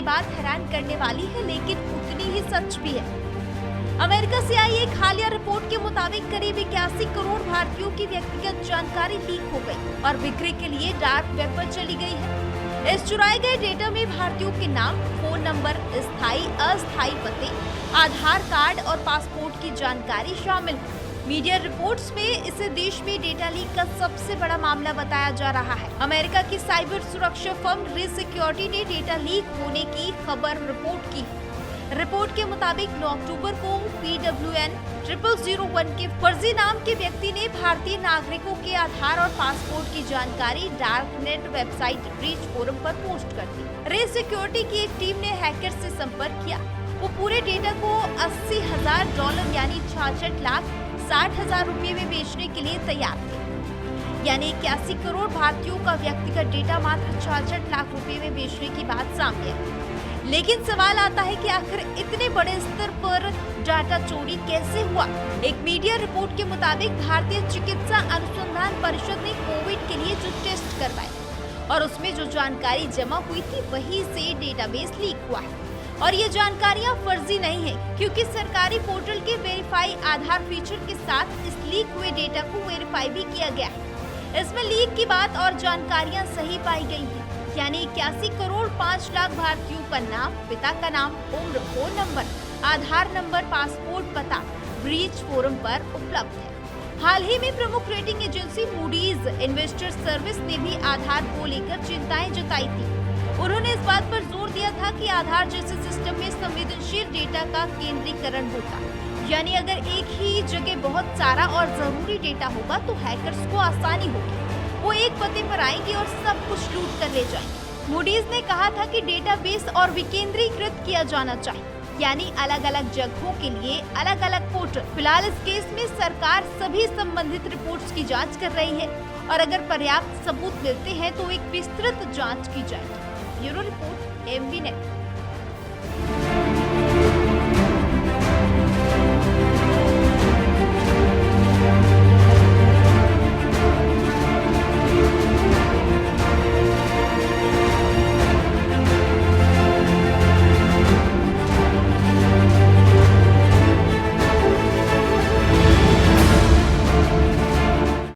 बात हैरान करने वाली है, लेकिन उतनी ही सच भी है। अमेरिका से आई एक हालिया रिपोर्ट के मुताबिक करीब 81 करोड़ भारतीयों की व्यक्तिगत जानकारी लीक हो गई और बिक्री के लिए डार्क वेब पर चली गई है। इस चुराए गए डेटा में भारतीयों के नाम, फोन नंबर, स्थायी अस्थायी पते, आधार कार्ड और पासपोर्ट की जानकारी शामिल है। मीडिया रिपोर्ट्स में इसे देश में डेटा लीक का सबसे बड़ा मामला बताया जा रहा है। अमेरिका की साइबर सुरक्षा फर्म रे सिक्योरिटी ने डेटा लीक होने की खबर रिपोर्ट की। रिपोर्ट के मुताबिक 9 अक्टूबर को PWN 0001 के फर्जी नाम के व्यक्ति ने भारतीय नागरिकों के आधार और पासपोर्ट की जानकारी dark net website breach forum पर पोस्ट कर दी। रे सिक्योरिटी की एक टीम ने हैकर से संपर्क किया। वो पूरे डेटा को $80,000 यानी 66,60,000 रुपए में बेचने के लिए तैयार थे। यानी 81 करोड़ भारतीयों का व्यक्तिगत डेटा मात्र 66 लाख रुपए में बेचने की बात सामने है। लेकिन सवाल आता है कि आखिर इतने बड़े स्तर पर डाटा चोरी कैसे हुआ? एक मीडिया रिपोर्ट के मुताबिक भारतीय चिकित्सा अनुसंधान परिषद ने कोविड के लिए जो टेस्ट करवाए और उसमें जो जानकारी जमा हुई थी वहीं से डेटाबेस लीक हुआ है। और ये जानकारियां फर्जी नहीं है, क्योंकि सरकारी पोर्टल के वेरीफाई आधार फीचर के साथ इस लीक हुए डेटा को वेरीफाई भी किया गया है। इसमें लीक की बात और जानकारियां सही पाई गई हैं। यानी 81 करोड़ 5 लाख भारतीयों का नाम, पिता का नाम, उम्र, फोन नंबर, आधार नंबर, पासपोर्ट पता ब्रीच फोरम पर उपलब्ध है। हाल ही में प्रमुख rating agency Moody's investor service ने भी आधार को लेकर चिंताएं जताई थी। उन्होंने इस बात पर जोर दिया था कि आधार जैसे सिस्टम में संवेदनशील डेटा का केंद्रीकरण होता, यानी अगर एक ही जगह बहुत सारा और जरूरी डेटा होगा तो हैकर्स को आसानी होगी। वो एक पते पर आएंगे और सब कुछ लूट कर ले जाएंगे। मूडीज ने कहा था कि डेटाबेस और विकेंद्रीकृत किया जाना चाहिए, यानी अलग अलग जगहों के लिए अलग अलग पोर्टल। फिलहाल इस केस में सरकार सभी संबंधित रिपोर्ट्स की जांच कर रही है और अगर पर्याप्त सबूत मिलते हैं तो एक विस्तृत जांच की जाएगी। Bureau report, MB net.